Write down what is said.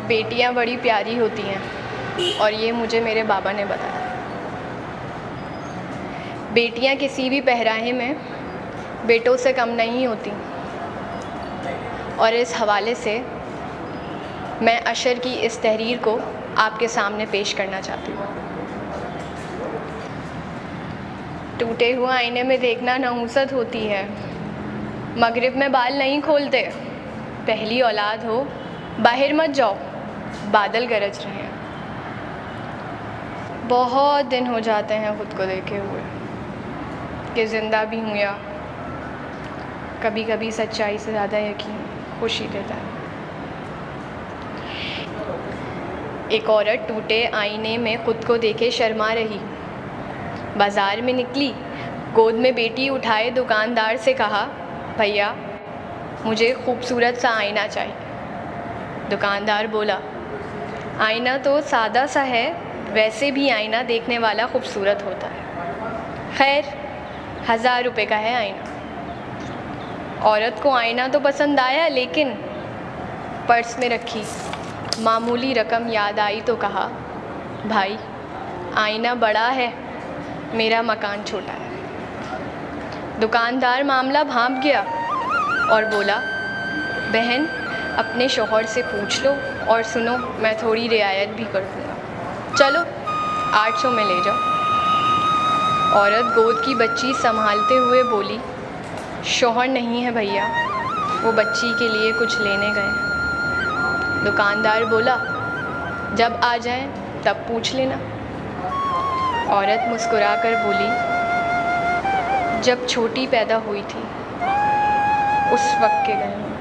बेटियां बड़ी प्यारी होती हैं और ये मुझे मेरे बाबा ने बताया। बेटियां किसी भी पहराहे में बेटों से कम नहीं होती। और इस हवाले से मैं अशर की इस तहरीर को आपके सामने पेश करना चाहती हूँ। टूटे हुए आईने में देखना नहुसत होती है। मगरिब में बाल नहीं खोलते। पहली औलाद हो, बाहर मत जाओ, बादल गरज रहे हैं। बहुत दिन हो जाते हैं ख़ुद को देखे हुए कि ज़िंदा भी हूँ, या कभी कभी सच्चाई से ज़्यादा यकीन खुशी देता है। एक औरत टूटे आईने में ख़ुद को देखे शर्मा रही। बाज़ार में निकली, गोद में बेटी उठाए दुकानदार से कहा, भैया मुझे खूबसूरत सा आईना चाहिए। दुकानदार बोला, आईना तो सादा सा है, वैसे भी आईना देखने वाला खूबसूरत होता है। खैर 1000 रुपये का है आईना। औरत को आईना तो पसंद आया, लेकिन पर्स में रखी मामूली रकम याद आई तो कहा, भाई आईना बड़ा है, मेरा मकान छोटा है। दुकानदार मामला भांप गया और बोला, बहन अपने शौहर से पूछ लो, और सुनो मैं थोड़ी रियायत भी कर दूँगा, चलो 800 में ले जाओ। औरत गोद की बच्ची संभालते हुए बोली, शौहर नहीं है भैया, वो बच्ची के लिए कुछ लेने गए। दुकानदार बोला, जब आ जाएं तब पूछ लेना। औरत मुस्कुराकर बोली, जब छोटी पैदा हुई थी उस वक्त के गए।